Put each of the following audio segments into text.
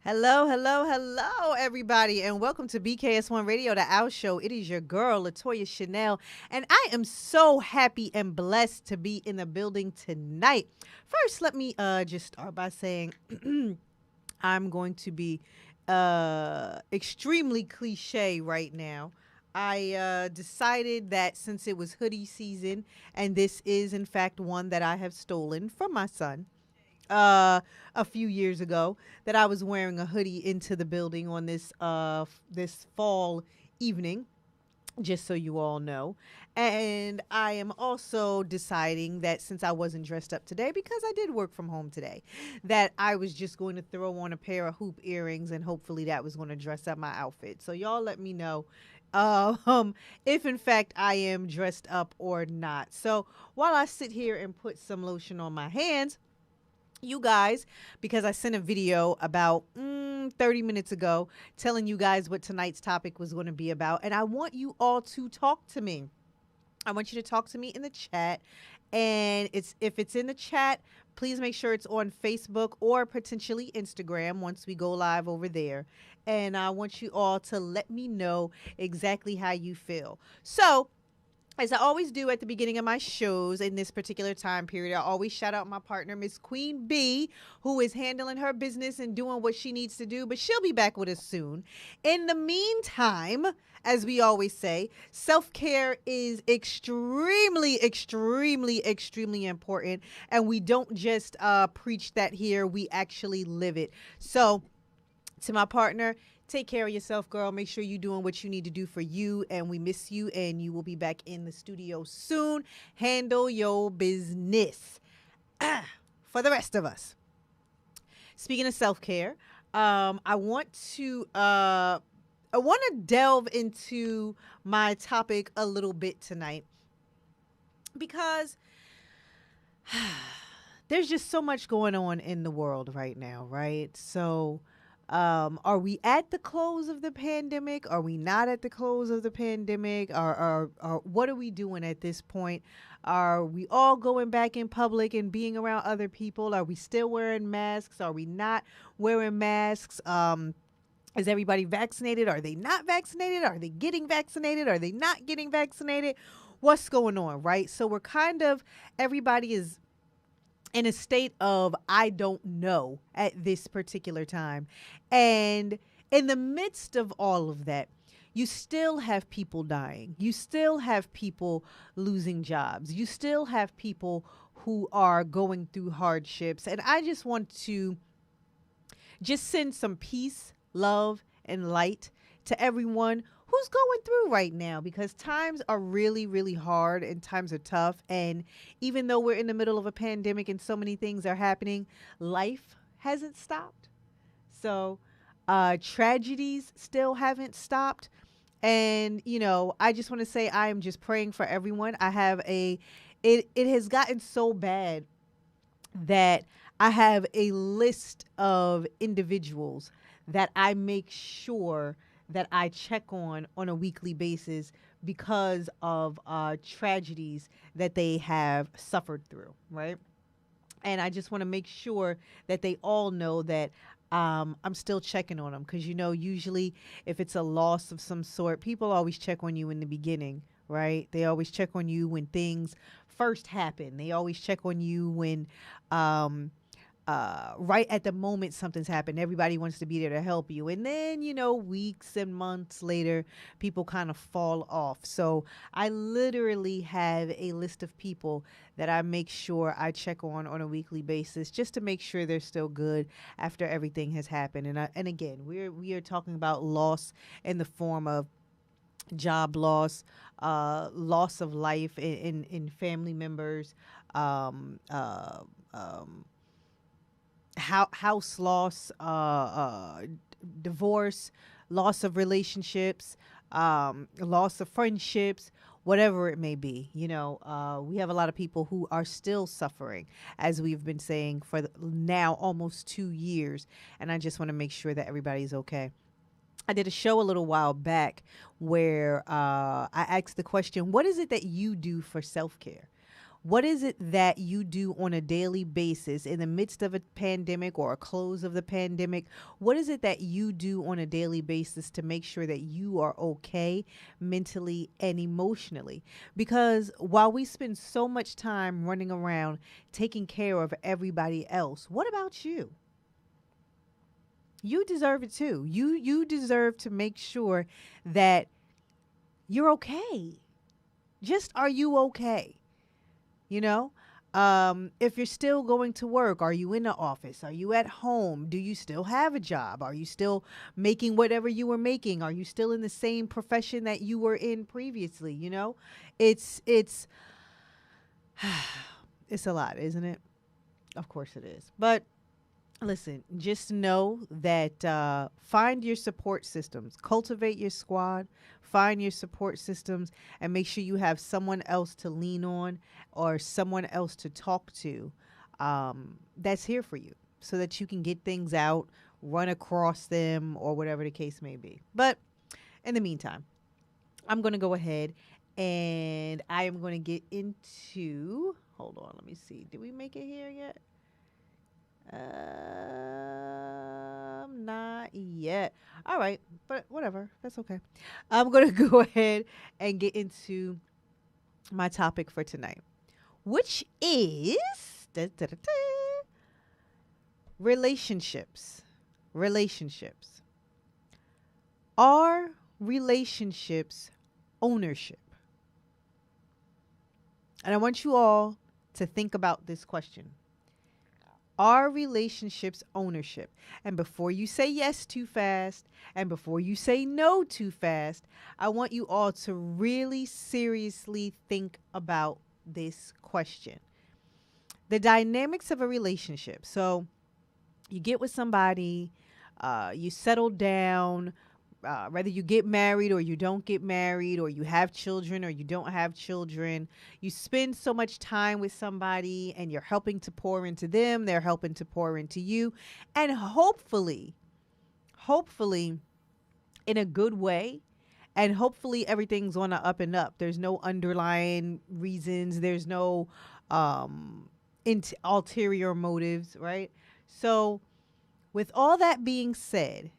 Hello, hello, hello, everybody, and welcome to BKS1 Radio, the Our Show. It is your girl, Latoya Chanel, and I am so happy and blessed to be in the building tonight. First, let me just start by saying I'm going to be extremely cliche right now. I decided that since it was hoodie season, and this is, in fact, one that I have stolen from my son uh a few years ago, that I was wearing a hoodie into the building on this fall evening, just so you all know. And I am also deciding that since I wasn't dressed up today, because I did work from home today, that I was just going to throw on a pair of hoop earrings and hopefully that was going to dress up my outfit. So y'all let me know if in fact I am dressed up or not. So while I sit here and put some lotion on my hands, you guys, because I sent a video about 30 minutes ago telling you guys what tonight's topic was going to be about. And I want you all to talk to me. I want you to talk to me in the chat. And if it's in the chat, please make sure it's on Facebook or potentially Instagram once we go live over there. And I want you all to let me know exactly how you feel. So, as I always do at the beginning of my shows in this particular time period, I always shout out my partner, Miss Queen B, who is handling her business and doing what she needs to do, but she'll be back with us soon. In the meantime, as we always say, self-care is extremely important, and we don't just preach that here, we actually live it. So, to my partner, take care of yourself, girl. Make sure you're doing what you need to do for you. And we miss you. And you will be back in the studio soon. Handle your business. For the rest of us. Speaking of self-care, I want to delve into my topic a little bit tonight, because there's just so much going on in the world right now, right? So, are we at the close of the pandemic? Are we not at the close of the pandemic? Or what are we doing at this point? Are we all going back in public and being around other people? Are we still wearing masks? Are we not wearing masks? Is everybody vaccinated? Are they not vaccinated? Are they getting vaccinated? Are they not getting vaccinated? What's going on, right? So we're kind of, everybody is in a state of I don't know at this particular time. And in the midst of all of that, you still have people dying. You still have people losing jobs. You still have people who are going through hardships. And I just want to just send some peace, love, and light to everyone who's going through right now, because times are really hard and times are tough. And even though we're in the middle of a pandemic and so many things are happening, life hasn't stopped. So tragedies still haven't stopped. And, I just want to say I am just praying for everyone. It has gotten so bad that I have a list of individuals that I make sure that I check on a weekly basis because of tragedies that they have suffered through, right? And I just want to make sure that they all know that I'm still checking on them, because usually if it's a loss of some sort, people always check on you in the beginning, right? They always check on you when things first happen. They always check on you when um, right at the moment something's happened. Everybody wants to be there to help you. And then, weeks and months later, people kind of fall off. So I literally have a list of people that I make sure I check on a weekly basis, just to make sure they're still good after everything has happened. And again, we are talking about loss in the form of job loss, loss of life in family members, um, uh, um, house loss, divorce, loss of relationships, loss of friendships, whatever it may be. We have a lot of people who are still suffering, as we've been saying for now almost 2 years. And I just want to make sure that everybody's okay. I did a show a little while back where I asked the question, what is it that you do for self care? What is it that you do on a daily basis in the midst of a pandemic or a close of the pandemic? What is it that you do on a daily basis to make sure that you are okay mentally and emotionally? Because while we spend so much time running around taking care of everybody else, what about you? You deserve it too. You deserve to make sure that you're okay. Just are you okay? You know? If you're still going to work, are you in the office? Are you at home? Do you still have a job? Are you still making whatever you were making? Are you still in the same profession that you were in previously? You know, it's it's a lot, isn't it? Of course it is. But listen, just know that find your support systems, cultivate your squad, find your support systems, and make sure you have someone else to lean on or someone else to talk to that's here for you so that you can get things out, run across them, or whatever the case may be. But in the meantime, I'm going to go ahead and I am going to get into. Hold on, let me see. Did we make it here yet? Not yet. All right, but whatever. That's okay. I'm gonna go ahead and get into my topic for tonight, which is da, da, da, da, relationships. Relationships. Are relationships ownership? And I want you all to think about this question. Are relationships ownership? And before you say yes too fast and before you say no too fast, I want you all to really seriously think about this question. The dynamics of a relationship. So you get with somebody, you settle down, whether you get married or you don't get married, or you have children or you don't have children, you spend so much time with somebody and you're helping to pour into them, they're helping to pour into you, and hopefully in a good way, and hopefully everything's on the up and up. There's no underlying reasons, there's no ulterior motives, right? So with all that being said,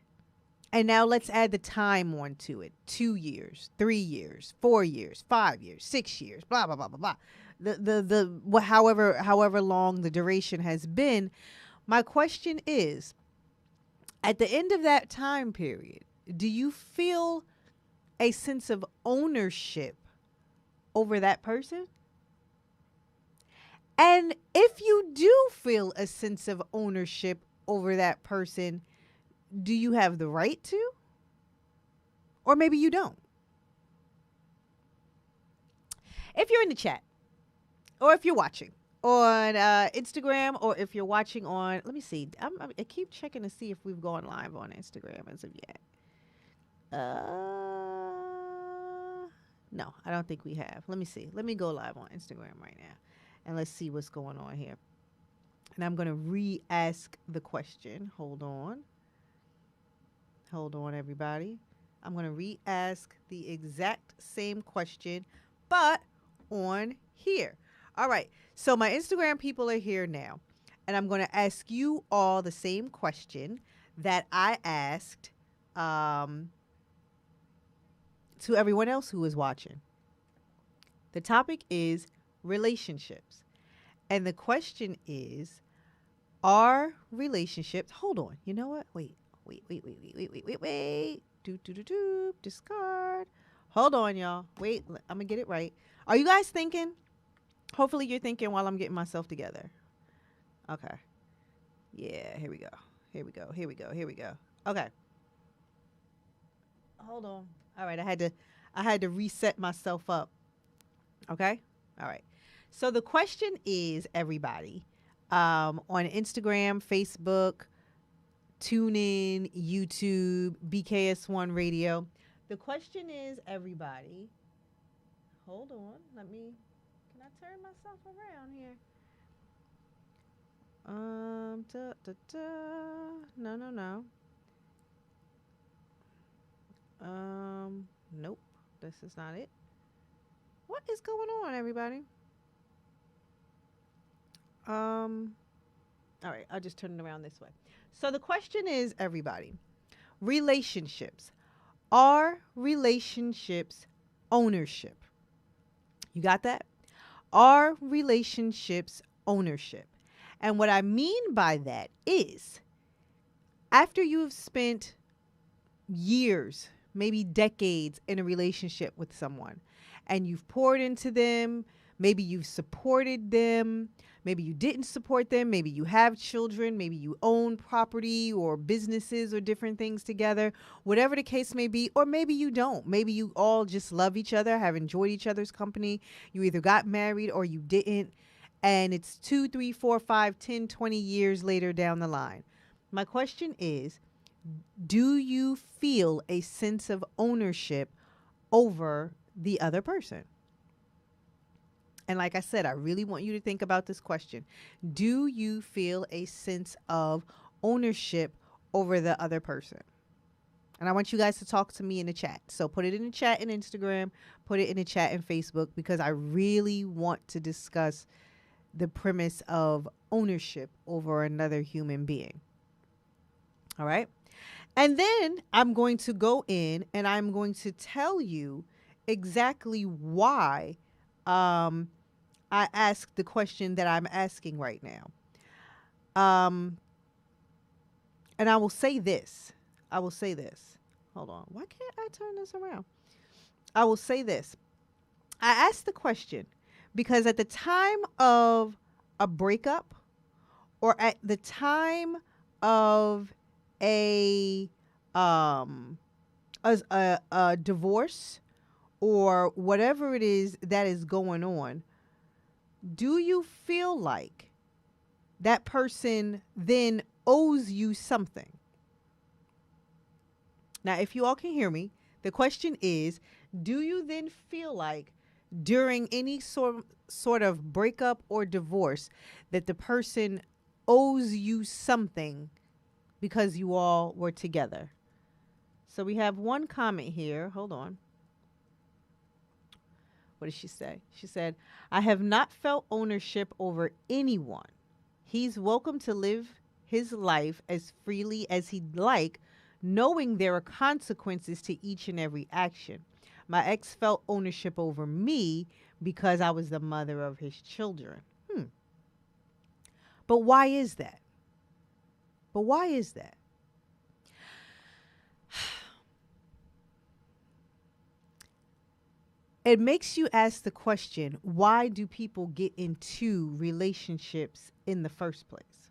and now let's add the time onto it. 2 years, 3 years, 4 years, 5 years, 6 years, blah, blah, blah, blah, blah. However long the duration has been. My question is, at the end of that time period, do you feel a sense of ownership over that person? And if you do feel a sense of ownership over that person, do you have the right to? Or maybe you don't. If you're in the chat, or if you're watching on Instagram, or if you're watching on, let me see. I keep checking to see if we've gone live on Instagram as of yet. No, I don't think we have. Let me see. Let me go live on Instagram right now, and let's see what's going on here. And I'm going to re-ask the question. Hold on, everybody. I'm going to re-ask the exact same question, but on here. All right. So my Instagram people are here now, and I'm going to ask you all the same question that I asked to everyone else who is watching. The topic is relationships. And the question is, are relationships, hold on, you know what? Wait. Discard. Hold on, y'all. Wait, I'm gonna get it right. Are you guys thinking? Hopefully you're thinking while I'm getting myself together. Okay. Yeah, here we go. Okay. Hold on. All right, I had to reset myself up. Okay? All right. So the question is, everybody, on Instagram, Facebook, TuneIn, YouTube, BKS1 Radio. The question is, everybody, hold on. Can I turn myself around here? No. Nope. This is not it. What is going on, everybody? All right, I'll just turn it around this way. So the question is, everybody, relationships. Are relationships ownership? You got that? Are relationships ownership? And what I mean by that is after you've spent years, maybe decades in a relationship with someone, and you've poured into them, maybe you've supported them, maybe you didn't support them, maybe you have children, maybe you own property or businesses or different things together, whatever the case may be, or maybe you don't. Maybe you all just love each other, have enjoyed each other's company. You either got married or you didn't, and it's 2, 3, 4, 5, 10, 20 years later down the line. My question is, do you feel a sense of ownership over the other person? And like I said, I really want you to think about this question. Do you feel a sense of ownership over the other person? And I want you guys to talk to me in the chat. So put it in the chat in Instagram, put it in the chat in Facebook, because I really want to discuss the premise of ownership over another human being. All right. And then I'm going to go in and I'm going to tell you exactly why I asked the question that I'm asking right now. And I will say this. Hold on. Why can't I turn this around? I will say this. I asked the question because at the time of a breakup or at the time of a divorce or whatever it is that is going on, do you feel like that person then owes you something? Now, if you all can hear me, the question is, do you then feel like during any sort of breakup or divorce that the person owes you something because you all were together? So we have one comment here. Hold on. What did she say? She said, I have not felt ownership over anyone. He's welcome to live his life as freely as he'd like, knowing there are consequences to each and every action. My ex felt ownership over me because I was the mother of his children. But why is that? It makes you ask the question, why do people get into relationships in the first place?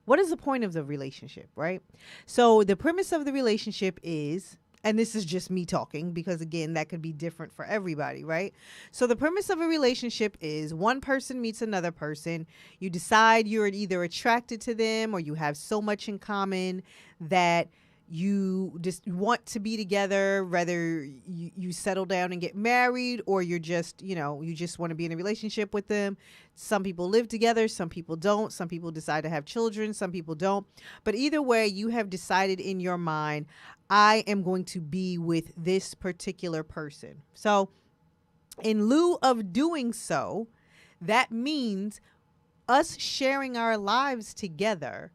What is the point of the relationship, right? So the premise of the relationship is, and this is just me talking because, again, that could be different for everybody, right? So the premise of a relationship is one person meets another person. You decide you're either attracted to them or you have so much in common that you just want to be together, whether you settle down and get married or you're just, you just want to be in a relationship with them. Some people live together, some people don't. Some people decide to have children, some people don't. But either way, you have decided in your mind, I am going to be with this particular person. So in lieu of doing so, that means us sharing our lives together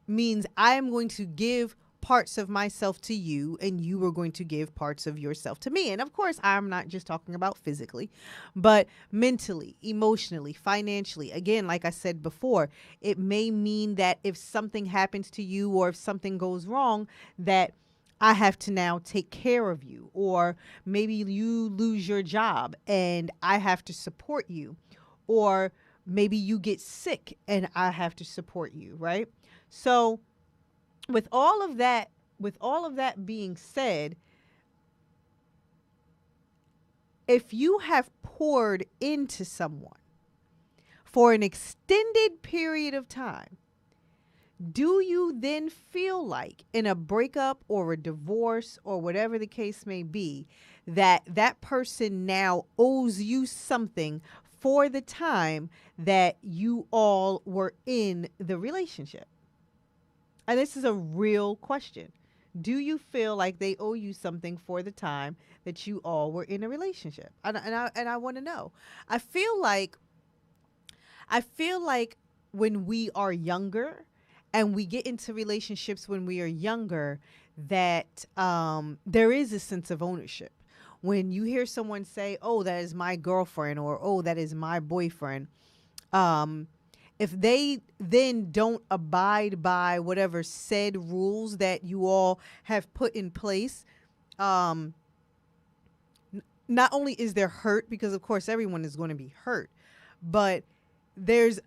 means I am going to give parts of myself to you and you are going to give parts of yourself to me. And of course, I'm not just talking about physically, but mentally, emotionally, financially. Again, like I said before, it may mean that if something happens to you or if something goes wrong, that I have to now take care of you, or maybe you lose your job and I have to support you, or maybe you get sick and I have to support you, right? So with all of that being said, if you have poured into someone for an extended period of time, do you then feel like in a breakup or a divorce or whatever the case may be, that that person now owes you something for the time that you all were in the relationship? And this is a real question. Do you feel like they owe you something for the time that you all were in a relationship? And I want to know. I feel like I feel like when we are younger and we get into relationships when we are younger, that there is a sense of ownership. When you hear someone say, "Oh, that is my girlfriend," or "Oh, that is my boyfriend," um, if they then don't abide by whatever said rules that you all have put in place, um, not only is there hurt, because of course everyone is going to be hurt, but there's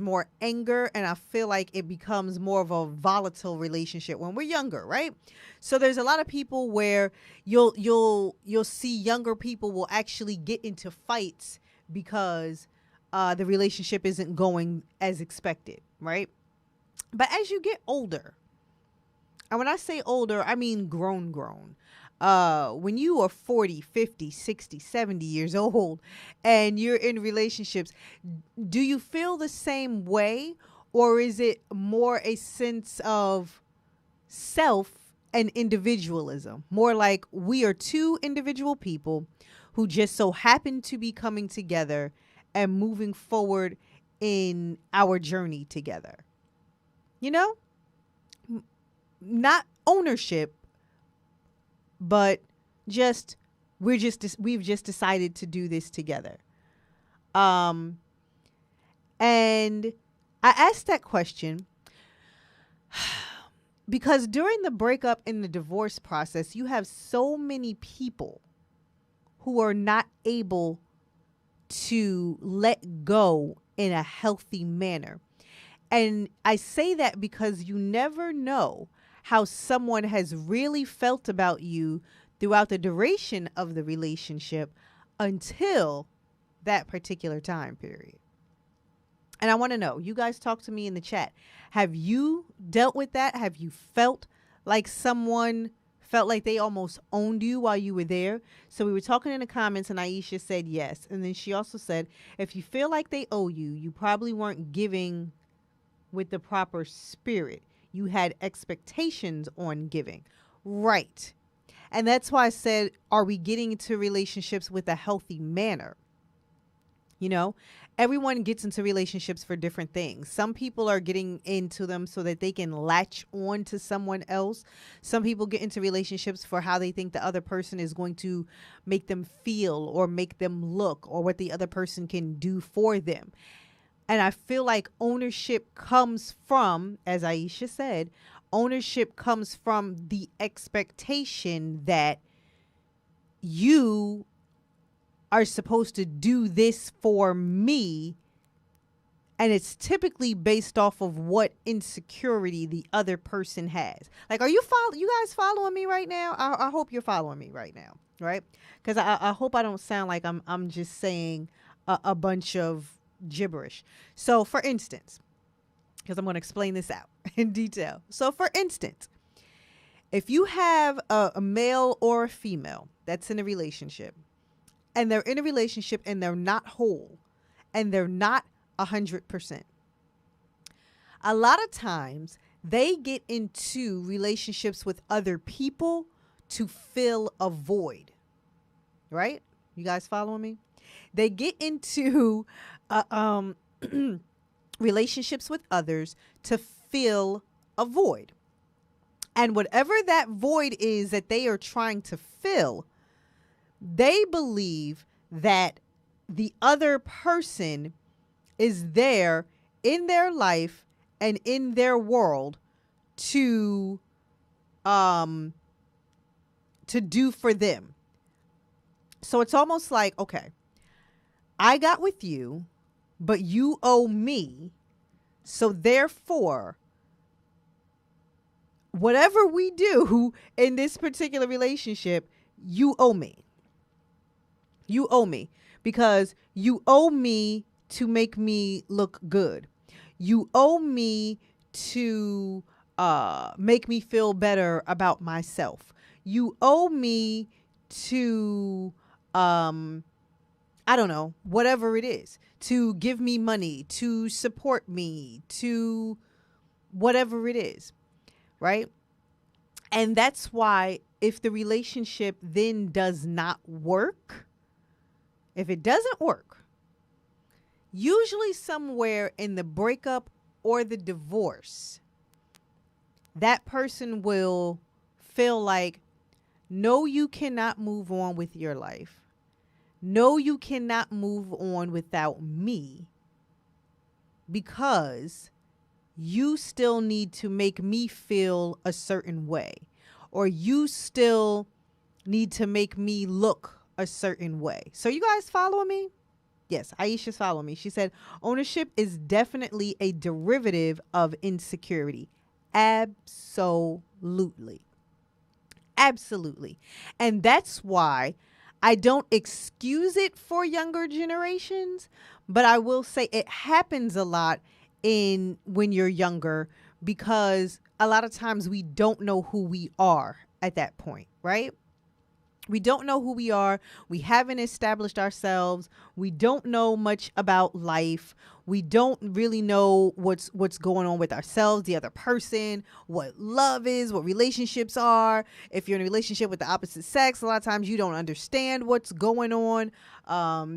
more anger, and I feel like it becomes more of a volatile relationship when we're younger, right? So there's a lot of people where you'll see younger people will actually get into fights because the relationship isn't going as expected, right? But as you get older, and when I say older, I mean grown. When you are 40, 50, 60, 70 years old and you're in relationships, do you feel the same way? Or is it more a sense of self and individualism? More like we are two individual people who just so happen to be coming together and moving forward in our journey together. You know? Not ownership, but just we've just decided to do this together. And I asked that question because during the breakup and the divorce process, you have so many people who are not able to let go in a healthy manner. And I say that because you never know how someone has really felt about you throughout the duration of the relationship until that particular time period. And I want to know, you guys talk to me in the chat. Have you dealt with that? Have you felt like someone felt like they almost owned you while you were there? So we were talking in the comments and Aisha said yes. And then she also said, if you feel like they owe you, you probably weren't giving with the proper spirit. You had expectations on giving. Right. And that's why I said, are we getting into relationships with a healthy manner? You know, everyone gets into relationships for different things. Some people are getting into them so that they can latch on to someone else. Some people get into relationships for how they think the other person is going to make them feel or make them look, or what the other person can do for them. And I feel like ownership comes from, as Aisha said, ownership comes from the expectation that you are supposed to do this for me. And it's typically based off of what insecurity the other person has. Like, are you guys following me right now? I hope you're following me right now, right? Because I hope I don't sound like I'm just saying a bunch of gibberish. So for instance, because I'm going to explain this out in detail. So for instance, if you have a male or a female that's in a relationship, and they're in a relationship and they're not whole and they're not 100%, a lot of times they get into relationships with other people to fill a void, right? You guys following me? They get into relationships with others to fill a void. And whatever that void is that they are trying to fill, they believe that the other person is there in their life and in their world to do for them. So it's almost like, okay, I got with you, but you owe me. So therefore, whatever we do in this particular relationship, you owe me. You owe me because you owe me to make me look good. You owe me to make me feel better about myself. You owe me to, I don't know, whatever it is, to give me money, to support me, to whatever it is, right? And that's why if the relationship then does not work, if it doesn't work, Usually somewhere in the breakup or the divorce, that person will feel like, no, you cannot move on with your life. No, you cannot move on without me, because you still need to make me feel a certain way, or you still need to make me look a certain way. So you guys follow me? Yes, Aisha's following me. She said, ownership is definitely a derivative of insecurity. Absolutely. Absolutely. And that's why I don't excuse it for younger generations, but I will say it happens a lot in when you're younger, because a lot of times we don't know who we are at that point, right? We don't know who we are. We haven't established ourselves. We don't know much about life. We don't really know what's going on with ourselves, the other person, what love is, what relationships are. If you're in a relationship with the opposite sex, a lot of times you don't understand what's going on.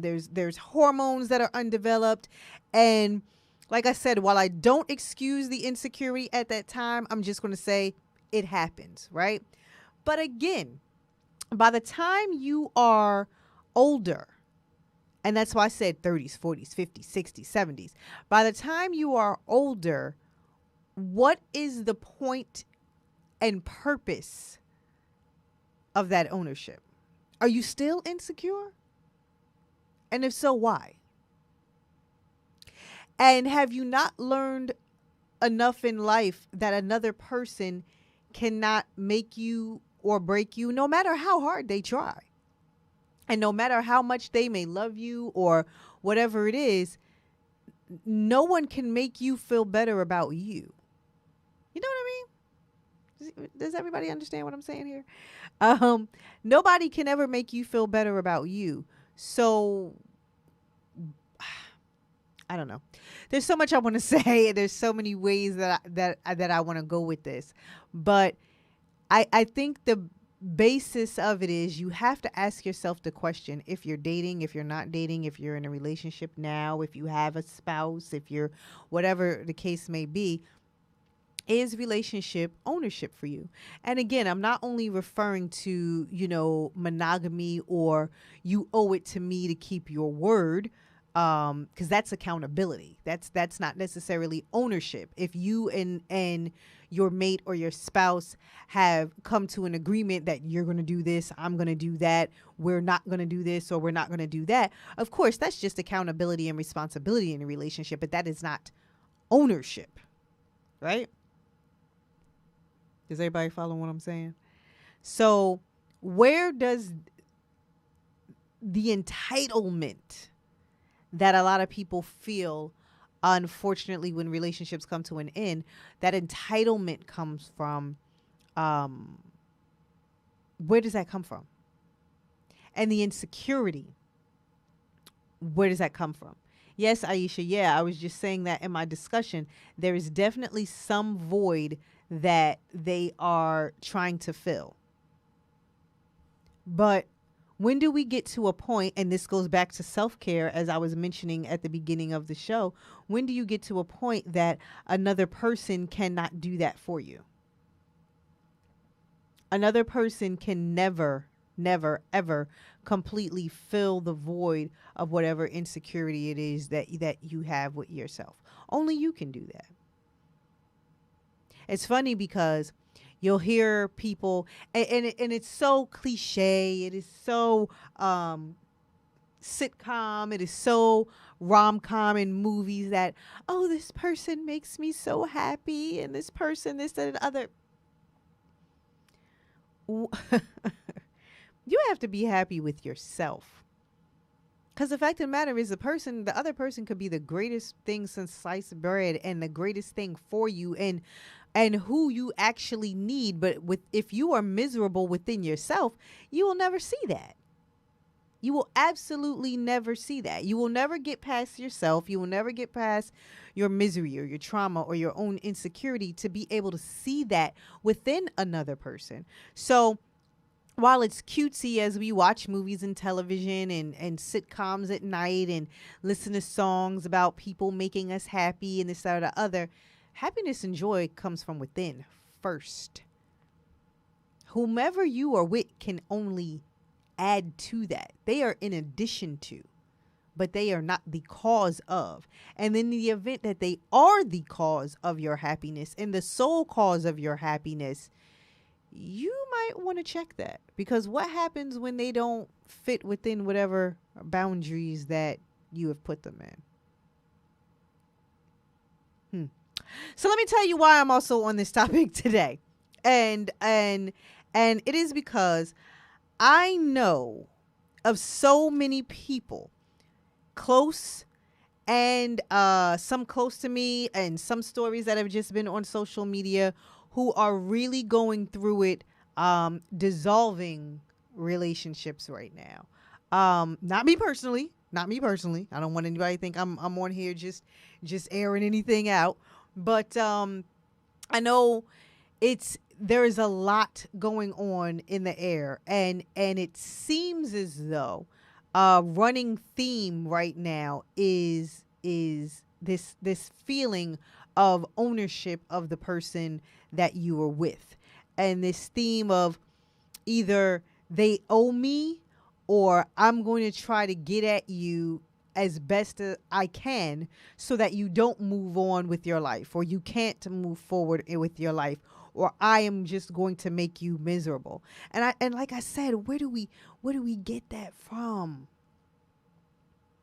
There's hormones that are undeveloped. And like I said, while I don't excuse the insecurity at that time, I'm just going to say it happens, right? But again, by the time you are older, and that's why I said 30s, 40s, 50s, 60s, 70s, by the time you are older, what is the point and purpose of that ownership? Are you still insecure? And if so, why? And have you not learned enough in life that another person cannot make you or break you, no matter how hard they try? And no matter how much they may love you or whatever it is, no one can make you feel better about you. You know what I mean? Does everybody understand what I'm saying here? Nobody can ever make you feel better about you. So I don't know. There's so much I want to say. There's so many ways that I want to go with this. But I think the basis of it is you have to ask yourself the question: if you're dating, if you're not dating, if you're in a relationship now, if you have a spouse, if you're whatever the case may be, is relationship ownership for you? And again, I'm not only referring to, monogamy or you owe it to me to keep your word, because that's accountability. That's not necessarily ownership. If you and your mate or your spouse have come to an agreement that you're going to do this, I'm going to do that, we're not going to do this, or we're not going to do that, of course, that's just accountability and responsibility in a relationship, but that is not ownership, right? Does everybody follow what I'm saying? So where does the entitlement that a lot of people feel, unfortunately, when relationships come to an end, that entitlement comes from, where does that come from? And the insecurity, where does that come from? Yes, Aisha, yeah, I was just saying that in my discussion, there is definitely some void that they are trying to fill. But when do we get to a point, and this goes back to self-care, as I was mentioning at the beginning of the show, when do you get to a point that another person cannot do that for you? Another person can never, ever completely fill the void of whatever insecurity it is that you have with yourself. Only you can do that. It's funny because you'll hear people, and it's so cliche. It is so sitcom. It is so rom-com in movies that, oh, this person makes me so happy, and this person, this, that, and other. You have to be happy with yourself. Because the fact of the matter is, the other person could be the greatest thing since sliced bread and the greatest thing for you and who you actually need. But if you are miserable within yourself, you will never see that. You will absolutely never see that. You will never get past yourself. You will never get past your misery or your trauma or your own insecurity to be able to see that within another person. So while it's cutesy as we watch movies and television and sitcoms at night and listen to songs about people making us happy and this, that, or the other, happiness and joy comes from within first. Whomever you are with can only add to that. They are in addition to, but they are not the cause of. And in the event that they are the cause of your happiness and the sole cause of your happiness, you might want to check that, because what happens when they don't fit within whatever boundaries that you have put them in? So let me tell you why I'm also on this topic today. And it is because I know of so many people close and some close to me, and some stories that have just been on social media, who are really going through it, dissolving relationships right now. Not me personally. I don't want anybody to think I'm on here just airing anything out. But I know there is a lot going on in the air, and it seems as though running theme right now is this feeling of ownership of the person that you are with, and this theme of either they owe me or I'm going to try to get at you as best as I can so that you don't move on with your life, or you can't move forward with your life, or I am just going to make you miserable. And like I said, where do we get that from?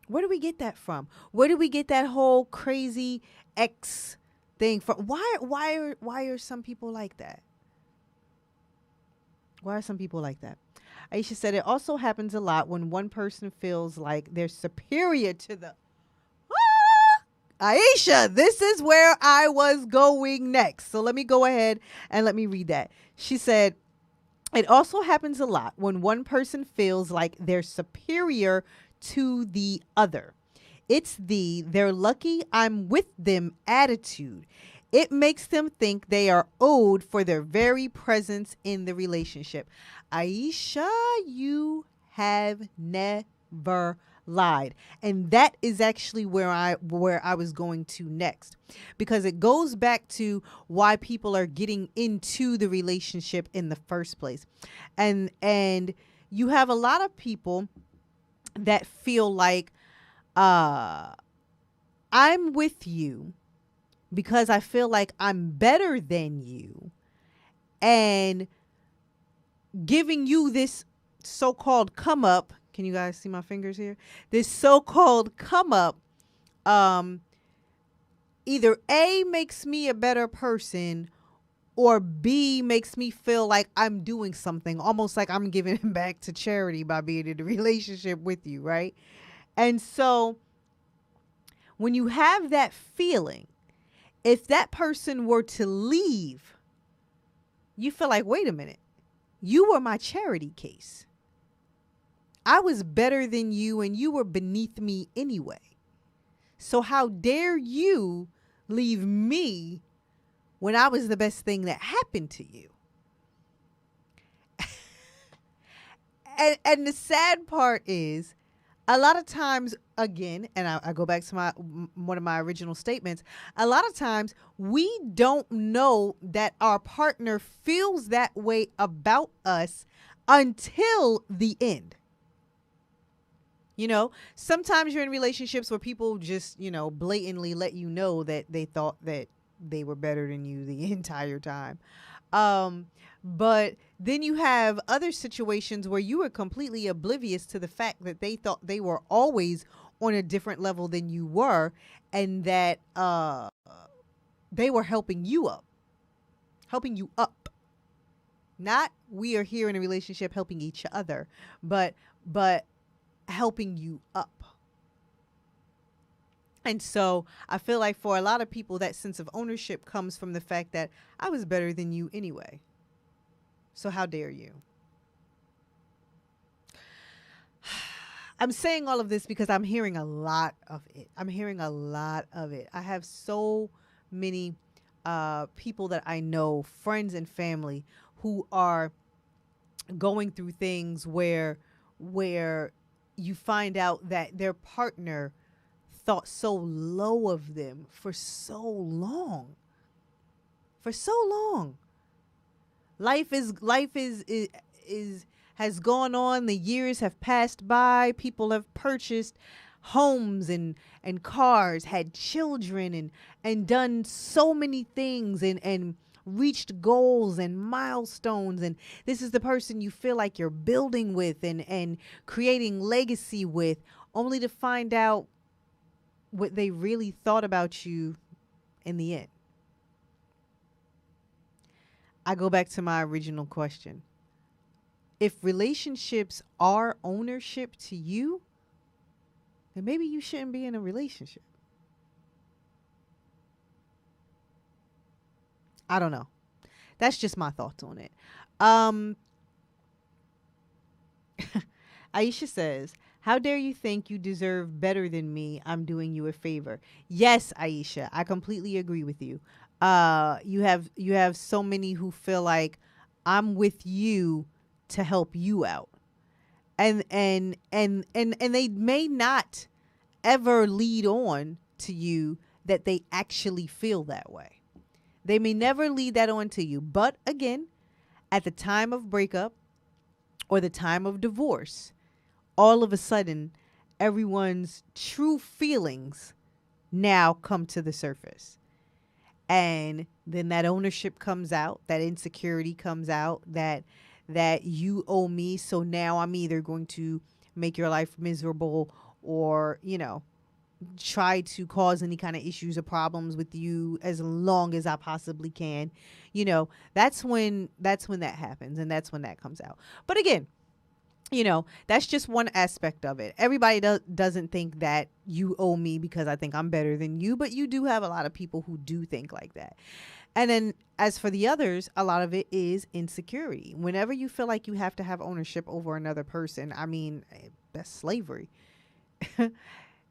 Where do we get that from? Where do we get that whole crazy ex thing from? Why are some people like that? Why are some people like that? Aisha said it also happens a lot when one person feels like they're superior to the... Aisha, this is where I was going next. So let me go ahead and let me read that. She said, it also happens a lot when one person feels like they're superior to the other. It's they're lucky I'm with them attitude. It makes them think they are owed for their very presence in the relationship. Aisha, you have never lied. And that is actually where I was going to next, because it goes back to why people are getting into the relationship in the first place. And you have a lot of people that feel like I'm with you because I feel like I'm better than you, and giving you this so-called come up. Can you guys see my fingers here? This so-called come up, either A, makes me a better person, or B, makes me feel like I'm doing something, almost like I'm giving back to charity by being in a relationship with you, right? And so when you have that feeling, if that person were to leave, you feel like, wait a minute, you were my charity case. I was better than you and you were beneath me anyway. So how dare you leave me when I was the best thing that happened to you? And the sad part is, a lot of times, again, and I go back to one of my original statements, a lot of times we don't know that our partner feels that way about us until the end. You know, sometimes you're in relationships where people just, blatantly let you know that they thought that they were better than you the entire time. But then you have other situations where you were completely oblivious to the fact that they thought they were always on a different level than you were, and that they were helping you up. Not we are here in a relationship helping each other, but helping you up. And so I feel like for a lot of people, that sense of ownership comes from the fact that I was better than you anyway. So how dare you? I'm saying all of this because I'm hearing a lot of it. I have so many people that I know, friends and family, who are going through things where you find out that their partner thought so low of them for so long. For so long. Life is has gone on, the years have passed by, people have purchased homes and cars, had children and done so many things and reached goals and milestones, and this is the person you feel like you're building with and creating legacy with, only to find out what they really thought about you in the end. I go back to my original question. If relationships are ownership to you, then maybe you shouldn't be in a relationship. I don't know. That's just my thoughts on it. Um, Aisha says, "How dare you think you deserve better than me? I'm doing you a favor." Yes, Aisha, I completely agree with you. You have so many who feel like I'm with you to help you out. And they may not ever lead on to you that they actually feel that way. They may never lead that on to you. But again, at the time of breakup or the time of divorce, all of a sudden, everyone's true feelings now come to the surface. And then that ownership comes out, that insecurity comes out, that you owe me, so now I'm either going to make your life miserable or, try to cause any kind of issues or problems with you as long as I possibly can. That's when that happens, and that's when that comes out. But again, that's just one aspect of it. Everybody doesn't think that you owe me because I think I'm better than you, but you do have a lot of people who do think like that. And then as for the others, a lot of it is insecurity. Whenever you feel like you have to have ownership over another person, I mean, that's slavery.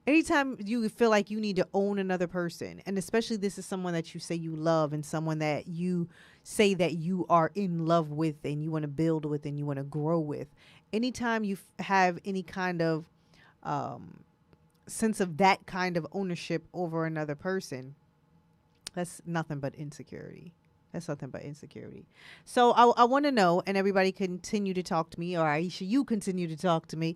Anytime you feel like you need to own another person, and especially this is someone that you say you love and someone that you say that you are in love with and you want to build with and you want to grow with, anytime you have any kind of sense of that kind of ownership over another person, that's nothing but insecurity. That's nothing but insecurity. So I want to know, and everybody continue to talk to me, or Aisha, you continue to talk to me.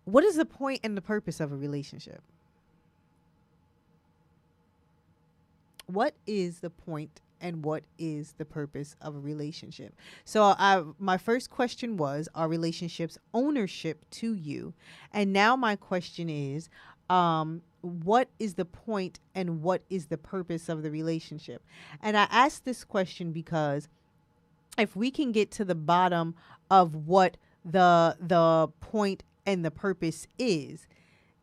What is the point and the purpose of a relationship? What is the point and what is the purpose of a relationship? So my first question was, are relationships ownership to you? And now my question is, what is the point and what is the purpose of the relationship? And I asked this question because if we can get to the bottom of what the point and the purpose is,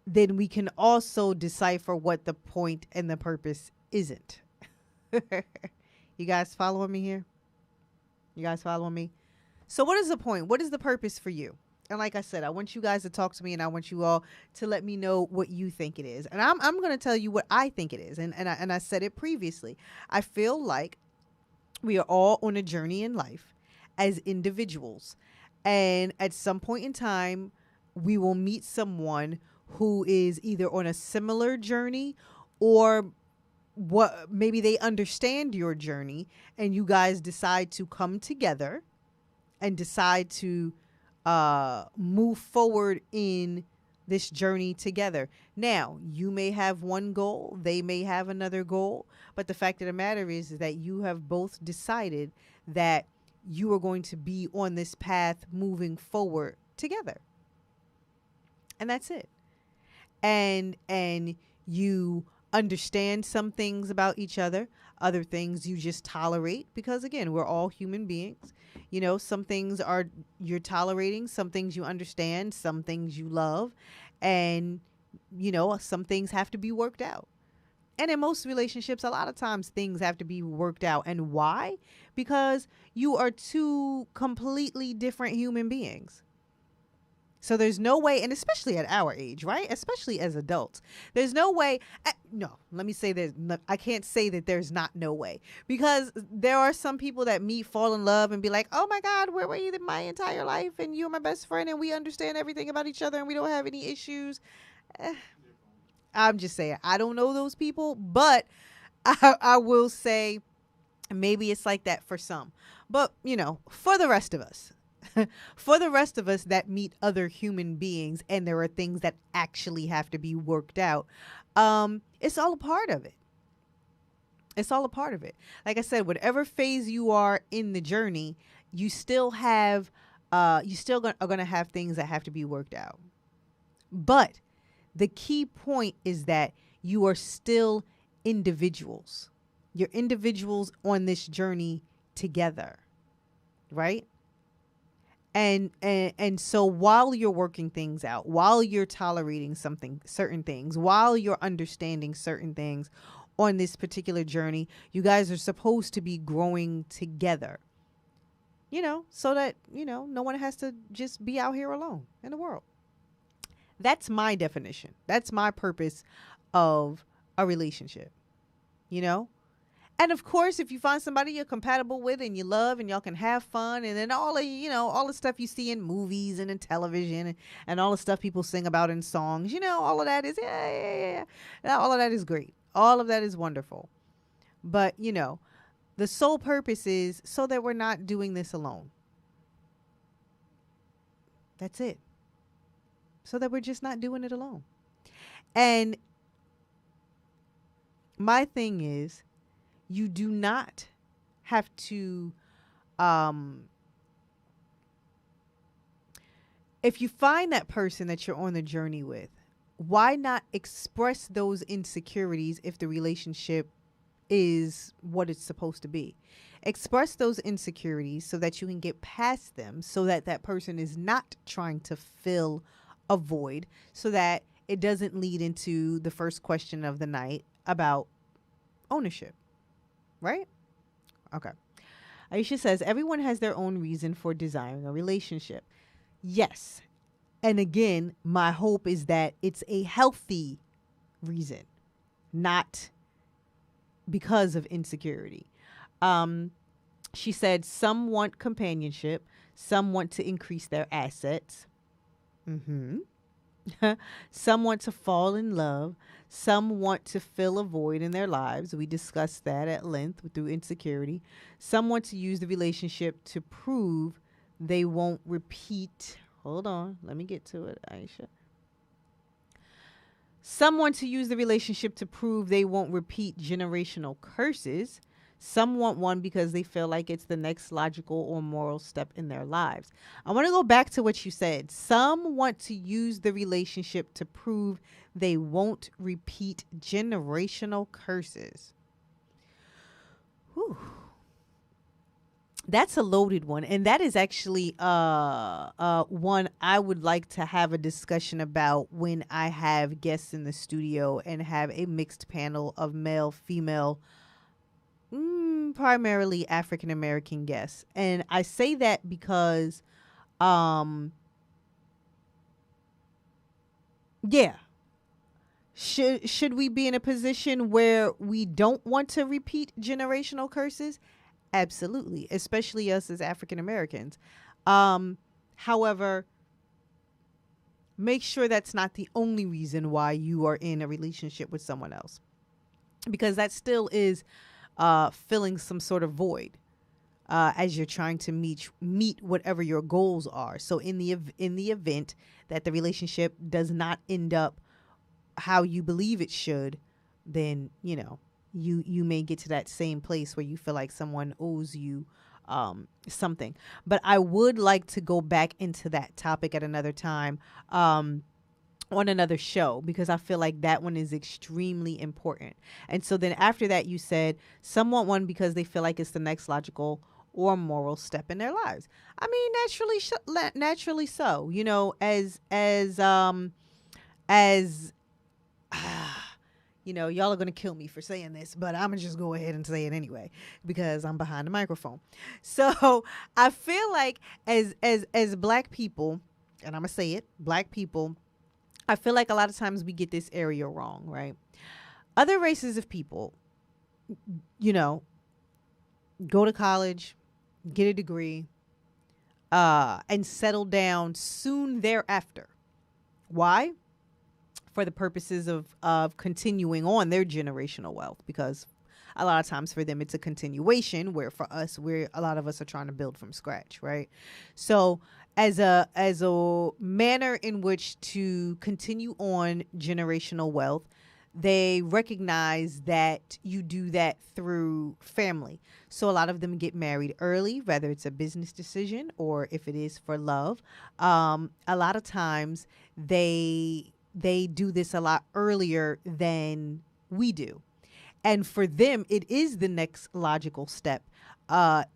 then we can also decipher what the point and the purpose isn't. You guys following me here? You guys following me? So what is the point? What is the purpose for you? And like I said, I want you guys to talk to me, and I want you all to let me know what you think it is. And I'm going to tell you what I think it is. And I said it previously. I feel like we are all on a journey in life as individuals. And at some point in time, we will meet someone who is either on a similar journey or what maybe they understand your journey, and you guys decide to come together and decide to move forward in this journey together. Now, you may have one goal, they may have another goal, but the fact of the matter is that you have both decided that you are going to be on this path moving forward together. And that's it. And you understand some things about each other, other things you just tolerate, because again, we're all human beings. Some things are you're tolerating, some things you understand, some things you love, and some things have to be worked out. And in most relationships, a lot of times things have to be worked out. And why? Because you are two completely different human beings. So there's no way, and especially at our age, right? Especially as adults, there's no way. No, let me say there's. No, I can't say that there's not no way, because there are some people that meet, fall in love, and be like, "Oh my God, where were you my entire life? And you're my best friend, and we understand everything about each other, and we don't have any issues." Eh, I'm just saying, I don't know those people, but I will say maybe it's like that for some. But for the rest of us. For the rest of us that meet other human beings and there are things that actually have to be worked out, it's all a part of it. It's all a part of it. Like I said, whatever phase you are in the journey, you still have, you still are going to have things that have to be worked out. But the key point is that you are still individuals. You're individuals on this journey together, right? And so while you're working things out, while you're tolerating certain things, while you're understanding certain things on this particular journey, you guys are supposed to be growing together, so that, no one has to just be out here alone in the world. That's my definition. That's my purpose of a relationship, And of course, if you find somebody you're compatible with and you love and y'all can have fun, and then all the stuff you see in movies and in television and all the stuff people sing about in songs, all of that is, yeah. All of that is great. All of that is wonderful. But, the sole purpose is so that we're not doing this alone. That's it. So that we're just not doing it alone. And my thing is, you do not have to, if you find that person that you're on the journey with, why not express those insecurities if the relationship is what it's supposed to be? Express those insecurities so that you can get past them, so that that person is not trying to fill a void, so that it doesn't lead into the first question of the night about ownership. Right? Okay. Aisha says, everyone has their own reason for desiring a relationship. Yes. And again, my hope is that it's a healthy reason, not because of insecurity. She said, some want companionship. Some want to increase their assets. Some want to fall in love. Some want to fill a void in their lives. We discussed that at length through insecurity. Some want to use the relationship to prove they won't repeat. Hold on. Let me get to it, Aisha. Some want to use the relationship to prove they won't repeat generational curses. Some want one because they feel like it's the next logical or moral step in their lives. I want to go back to what you said. Some want to use the relationship to prove they won't repeat generational curses. Whew. That's a loaded one. And that is actually one I would like to have a discussion about when I have guests in the studio and have a mixed panel of male, female, primarily African American guests. And I say that because, yeah, should we be in a position where we don't want to repeat generational curses? Absolutely, especially us as African Americans. However, make sure that's not the only reason why you are in a relationship with someone else, because that still is filling some sort of void as you're trying to meet whatever your goals are. So in the event that the relationship does not end up how you believe it should, then you may get to that same place where you feel like someone owes you something. But I would like to go back into that topic at another time on another show, because I feel like that one is extremely important. And so then after that, you said some want one because they feel like it's the next logical or moral step in their lives. I mean, naturally so, as y'all are going to kill me for saying this, but I'm going to just go ahead and say it anyway because I'm behind the microphone. So I feel like as Black people, and I'm going to say it, Black people, I feel like a lot of times we get this area wrong, right? Other races of people, you know, go to college, get a degree, and settle down soon thereafter. Why? For the purposes of continuing on their generational wealth, because a lot of times for them it's a continuation, where for us, a lot of us are trying to build from scratch, right? So as a manner in which to continue on generational wealth, they recognize that you do that through family. So a lot of them get married early, whether it's a business decision or if it is for love. A lot of times they do this a lot earlier than we do. And for them, it is the next logical step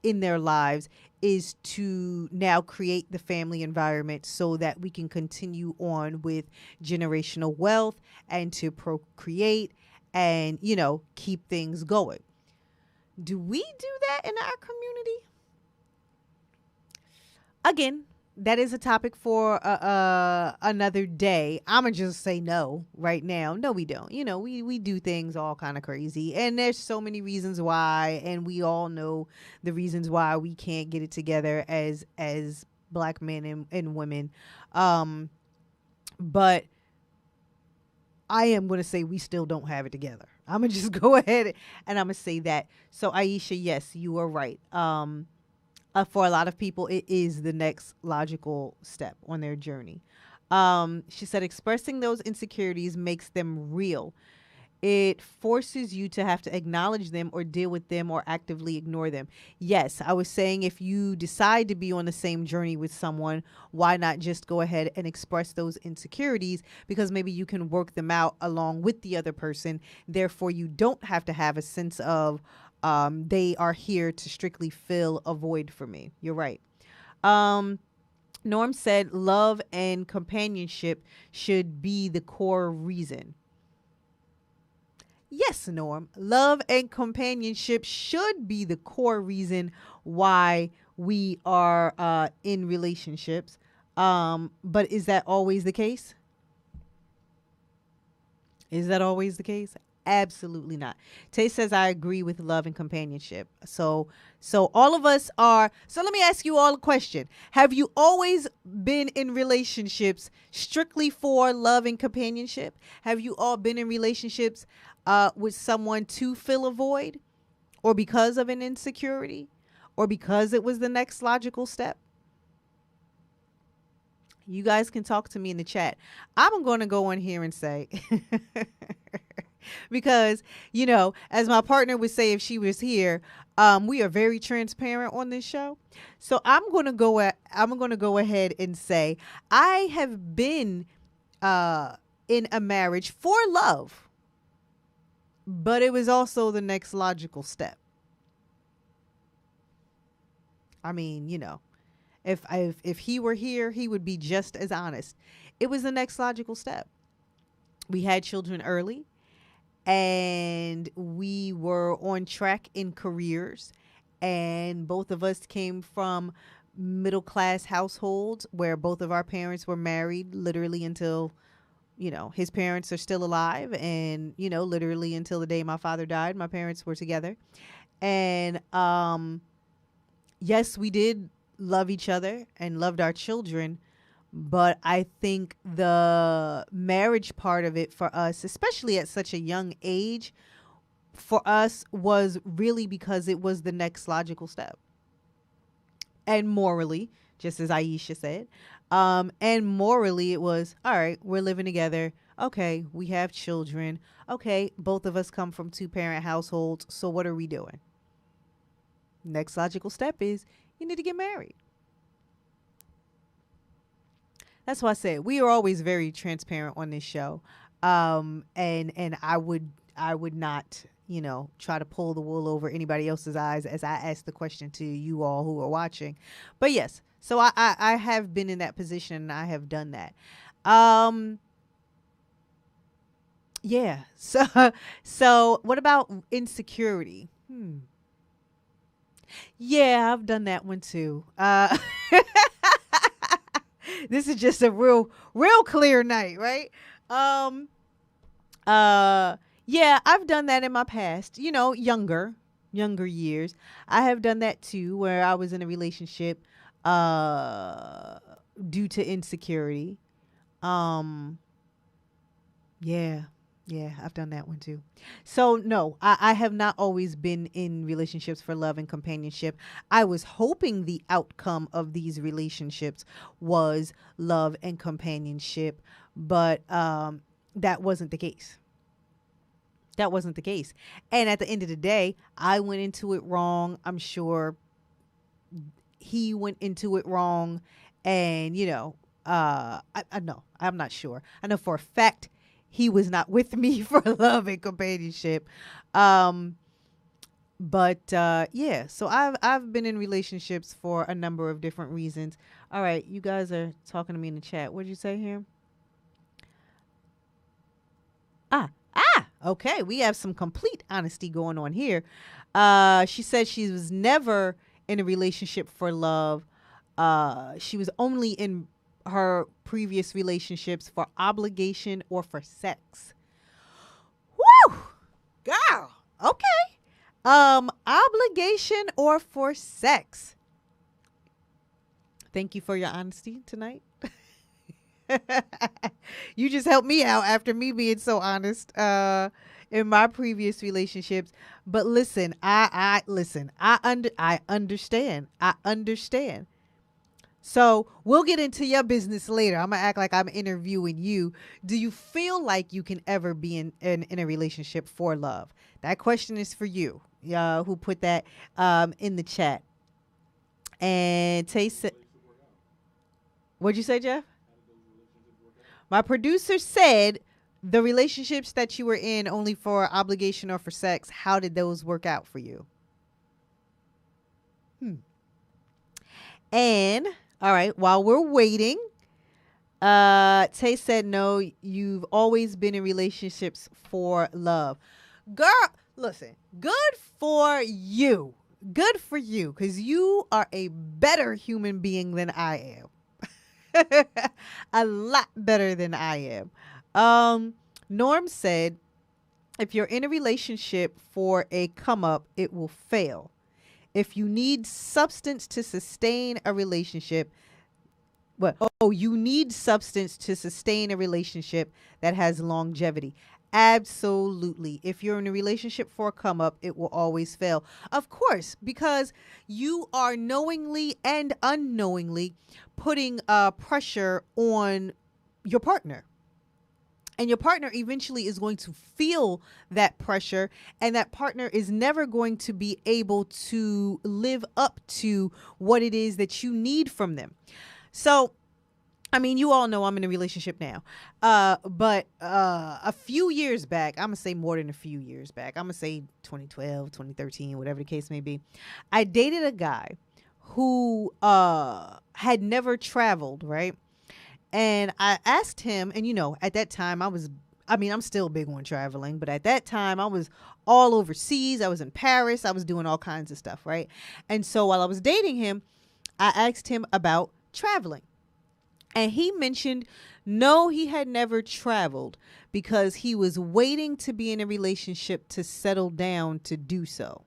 in their lives, is to now create the family environment so that we can continue on with generational wealth and to procreate and, keep things going. Do we do that in our community? Again, that is a topic for another day. I'm going to just say no right now. No, we don't. We do things all kind of crazy. And there's so many reasons why. And we all know the reasons why we can't get it together as Black men and women. But I am going to say we still don't have it together. I'm going to just go ahead and I'm going to say that. So, Aisha, yes, you are right. For a lot of people, it is the next logical step on their journey. She said, expressing those insecurities makes them real. It forces you to have to acknowledge them or deal with them or actively ignore them. Yes, I was saying, if you decide to be on the same journey with someone, why not just go ahead and express those insecurities? Because maybe you can work them out along with the other person. Therefore, you don't have to have a sense of they are here to strictly fill a void for me. You're right. Norm said love and companionship should be the core reason. Yes, Norm. Love and companionship should be the core reason why we are in relationships. But is that always the case? Is that always the case? Absolutely not. Tay says, I agree with love and companionship. So all of us are. So let me ask you all a question. Have you always been in relationships strictly for love and companionship? Have you all been in relationships with someone to fill a void, or because of an insecurity, or because it was the next logical step? You guys can talk to me in the chat. I'm going to go on here and say, because, as my partner would say if she was here, we are very transparent on this show. So I'm going to go ahead and say I have been in a marriage for love, but it was also the next logical step. I mean, if he were here, he would be just as honest. It was the next logical step. We had children early, and we were on track in careers, and both of us came from middle class households where both of our parents were married literally until, his parents are still alive, and, literally until the day my father died, my parents were together. And yes, we did love each other and loved our children. But I think the marriage part of it for us, especially at such a young age, for us was really because it was the next logical step. And morally, just as Aisha said, and morally it was, all right, we're living together. Okay, we have children. Okay, both of us come from 2-parent households. So what are we doing? Next logical step is you need to get married. That's why I said we are always very transparent on this show. And I would not, try to pull the wool over anybody else's eyes as I ask the question to you all who are watching. But yes, so I have been in that position, and I have done that. Yeah. So what about insecurity? Yeah, I've done that one too. This is just a real clear night, right? Um, yeah, I've done that in my past, younger years. I have done that too, where I was in a relationship, uh, due to insecurity. Um, yeah, yeah, I've done that one too. So no, I have not always been in relationships for love and companionship. I was hoping the outcome of these relationships was love and companionship, but that wasn't the case. That wasn't the case. And at the end of the day, I went into it wrong. I'm sure he went into it wrong. And, I know, I'm not sure. I know for a fact he was not with me for love and companionship. Um, but yeah, so I've been in relationships for a number of different reasons. All right, you guys are talking to me in the chat. What'd you say here? Okay, we have some complete honesty going on here. She said she was never in a relationship for love. She was only in her previous relationships for obligation or for sex. Woo! Girl. Okay. Obligation or for sex. Thank you for your honesty tonight. You just helped me out after me being so honest in my previous relationships. But listen, I listen. I understand. I understand. So we'll get into your business later. I'm gonna act like I'm interviewing you. Do you feel like you can ever be in a relationship for love? That question is for you. Who put that in the chat? And Tay said, what'd you say, Jeff? My producer said the relationships that you were in only for obligation or for sex, how did those work out for you? And all right, while we're waiting, Tay said no, you've always been in relationships for love. Girl, listen, good for you. Good for you, because you are a better human being than I am. A lot better than I am. Norm said, if you're in a relationship for a come up, it will fail. If you need substance to sustain a relationship, you need substance to sustain a relationship that has longevity. Absolutely. If you're in a relationship for a come up, it will always fail. Of course, because you are knowingly and unknowingly putting pressure on your partner. And your partner eventually is going to feel that pressure, and that partner is never going to be able to live up to what it is that you need from them. So, I mean, you all know I'm in a relationship now. But a few years back, I'm going to say more than a few years back, I'm going to say 2012, 2013, whatever the case may be, I dated a guy who had never traveled, right? And I asked him, and at that time I'm still big on traveling, but at that time I was all overseas. I was in Paris. I was doing all kinds of stuff, right? And so while I was dating him, I asked him about traveling. And he mentioned, no, he had never traveled because he was waiting to be in a relationship to settle down to do so.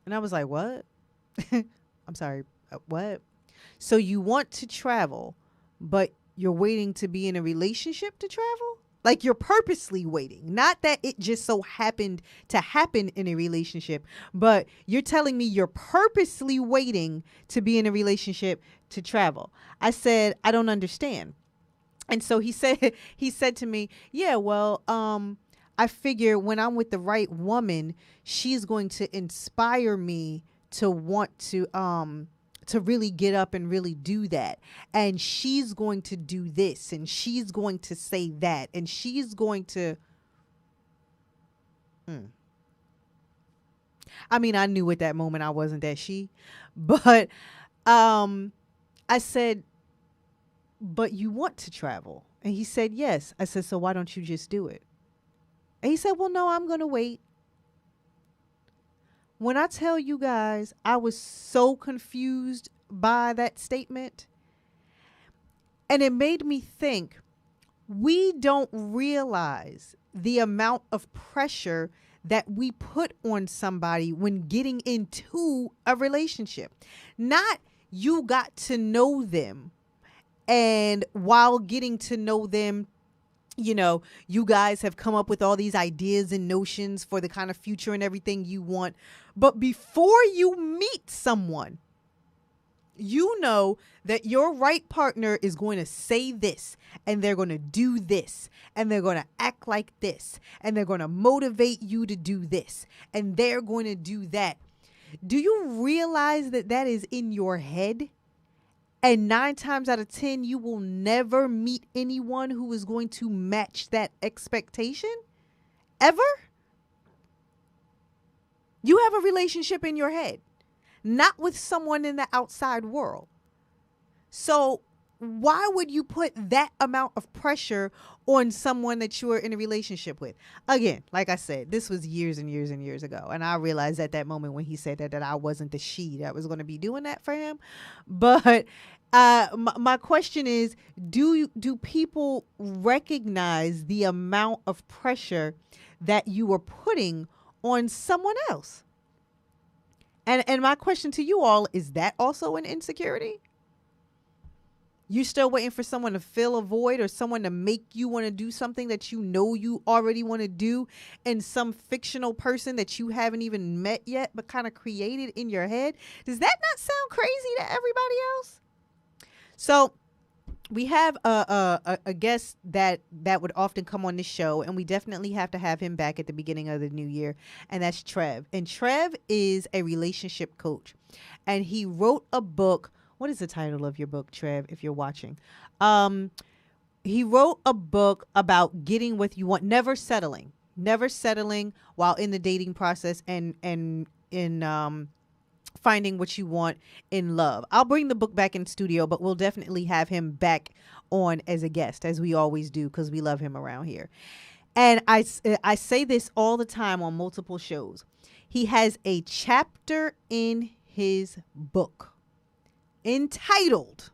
And I was like, what? I'm sorry, what? So you want to travel, but you're waiting to be in a relationship to travel? Like you're purposely waiting. Not that it just so happened to happen in a relationship, but you're telling me you're purposely waiting to be in a relationship to travel. I said, I don't understand. And so he said to me, yeah, well, I figure when I'm with the right woman, she's going to inspire me to want to really get up and really do that. And she's going to do this and she's going to say that and she's going to. I mean, I knew at that moment I wasn't that she, but I said, but you want to travel? And he said, yes. I said, so why don't you just do it? And he said, well, no, I'm going to wait. When I tell you guys, I was so confused by that statement. And it made me think, we don't realize the amount of pressure that we put on somebody when getting into a relationship. Not you got to know them, and while getting to know them, you know, you guys have come up with all these ideas and notions for the kind of future and everything you want. But before you meet someone, you know that your right partner is going to say this, and they're going to do this, and they're going to act like this, and they're going to motivate you to do this, and they're going to do that. Do you realize that that is in your head? And 9 times out of 10, you will never meet anyone who is going to match that expectation ever. You have a relationship in your head, not with someone in the outside world. So why would you put that amount of pressure on someone that you are in a relationship with? Again, like I said, this was years and years and years ago. And I realized at that moment when he said that I wasn't the she that was going to be doing that for him. But my question is, do people recognize the amount of pressure that you are putting on someone else? And my question to you all, is that also an insecurity? You're still waiting for someone to fill a void, or someone to make you want to do something that you know you already want to do, and some fictional person that you haven't even met yet but kind of created in your head. Does that not sound crazy to everybody else? So we have a guest that would often come on this show, and we definitely have to have him back at the beginning of the new year, and that's Trev. And Trev is a relationship coach, and he wrote a book. What is the title of your book, Trev, if you're watching? He wrote a book about getting what you want, never settling while in the dating process, and in finding what you want in love. I'll bring the book back in studio, but we'll definitely have him back on as a guest, as we always do, because we love him around here. And I say this all the time on multiple shows. He has a chapter in his book entitled,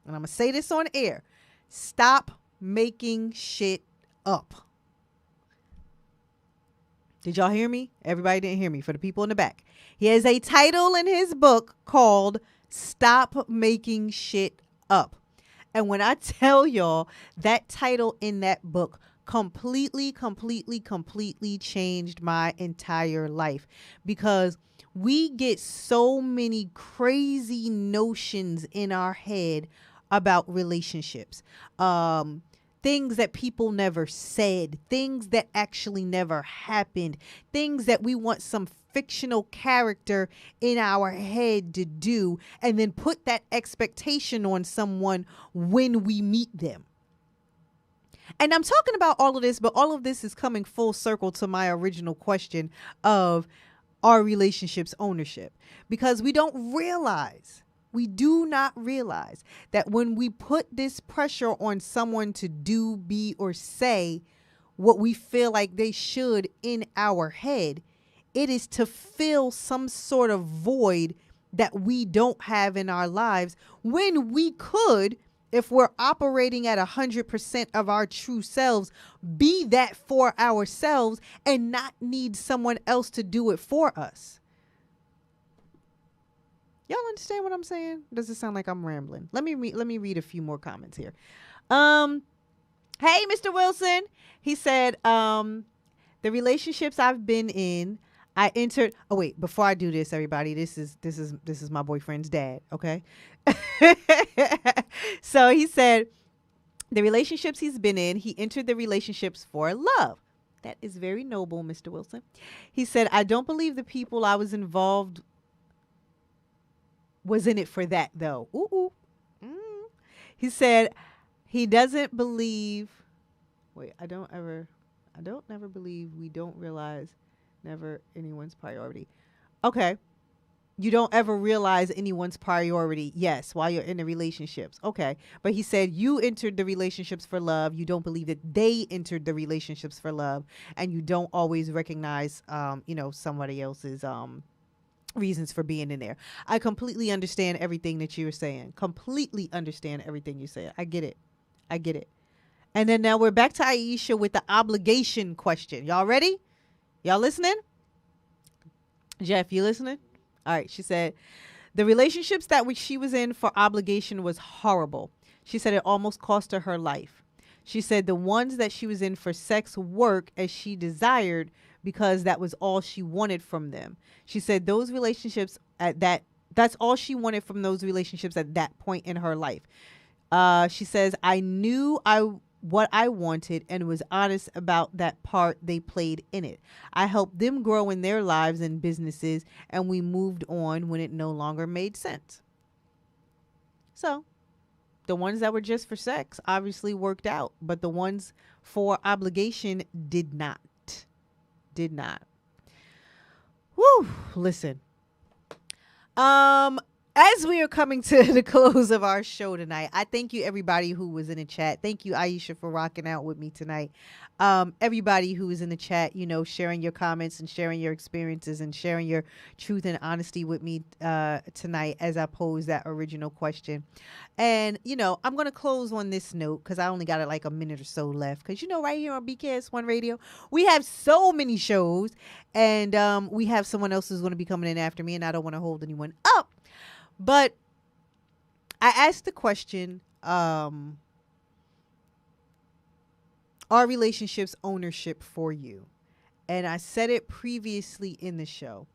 and I'm going to say this on air, Stop Making Shit Up. Did y'all hear me? Everybody didn't hear me. For the people in the back. He has a title in his book called Stop Making Shit Up. And when I tell y'all, that title in that book completely changed my entire life, because we get so many crazy notions in our head about relationships. Things that people never said, things that actually never happened, things that we want some fictional character in our head to do, and then put that expectation on someone when we meet them. And I'm talking about all of this, but all of this is coming full circle to my original question of, are relationships ownership? Because we do not realize that when we put this pressure on someone to do, be, or say what we feel like they should in our head, it is to fill some sort of void that we don't have in our lives, when we could, if we're operating at 100% of our true selves, be that for ourselves and not need someone else to do it for us. Y'all understand what I'm saying? Does it sound like I'm rambling? Let me read a few more comments here. Hey, Mr. Wilson. He said, the relationships I've been in, I entered. Oh wait, before I do this, everybody, this is my boyfriend's dad. Okay. So he said, the relationships he's been in, he entered the relationships for love. That is very noble, Mr. Wilson. He said, I don't believe the people I was involved was in it for that, though. Ooh. He said he doesn't believe. Wait, I don't never believe we don't realize never anyone's priority. Okay. You don't ever realize anyone's priority. Yes, while you're in the relationships. Okay. But he said you entered the relationships for love. You don't believe that they entered the relationships for love, and you don't always recognize, somebody else's, reasons for being in there. I completely understand everything that you were saying. Completely understand everything you said. I get it. I get it. And then now we're back to Aisha with the obligation question. Y'all ready? Y'all listening? Jeff, you listening? All right. She said, the relationships that she was in for obligation was horrible. She said it almost cost her her life. She said the ones that she was in for sex work as she desired because that was all she wanted from them. She said those relationships that's all she wanted from those relationships at that point in her life. She says, I knew what I wanted and was honest about that part they played in it. I helped them grow in their lives and businesses, and we moved on when it no longer made sense. So the ones that were just for sex obviously worked out, but the ones for obligation did not. Did not. Woo, listen. As we are coming to the close of our show tonight, I thank you everybody who was in the chat. Thank you, Aisha, for rocking out with me tonight. Everybody who is in the chat, sharing your comments and sharing your experiences and sharing your truth and honesty with me tonight as I pose that original question. And, I'm going to close on this note because I only got like a minute or so left. Because, right here on BKS1 Radio, we have so many shows. And we have someone else who's going to be coming in after me. And I don't want to hold anyone up. But I asked the question, are relationships ownership for you? And I said it previously in the show.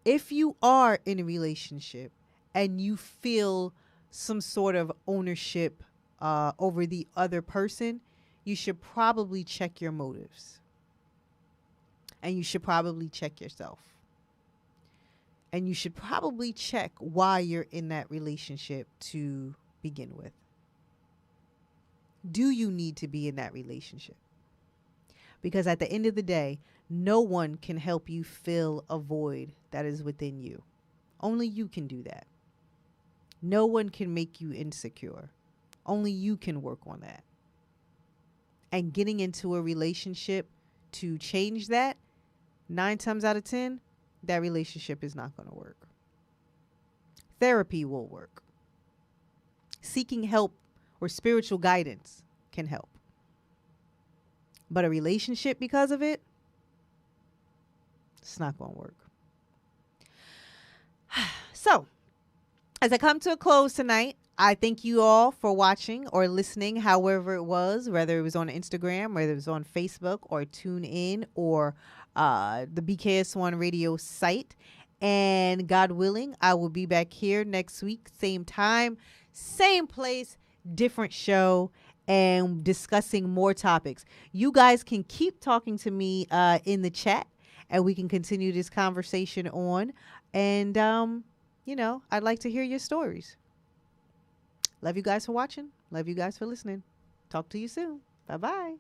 If you are in a relationship and you feel some sort of ownership over the other person, you should probably check your motives. And you should probably check yourself. And you should probably check why you're in that relationship to begin with. Do you need to be in that relationship? Because at the end of the day, no one can help you fill a void that is within you. Only you can do that. No one can make you insecure. Only you can work on that. And getting into a relationship to change that, 9 times out of 10, that relationship is not going to work. Therapy will work. Seeking help or spiritual guidance can help. But a relationship because of it, it's not going to work. So, as I come to a close tonight, I thank you all for watching or listening, however it was, whether it was on Instagram, whether it was on Facebook or TuneIn or the BKS1 Radio site. And God willing, I will be back here next week, same time, same place, different show, and discussing more topics. You guys can keep talking to me in the chat, and we can continue this conversation on. And, I'd like to hear your stories. Love you guys for watching. Love you guys for listening. Talk to you soon. Bye-bye.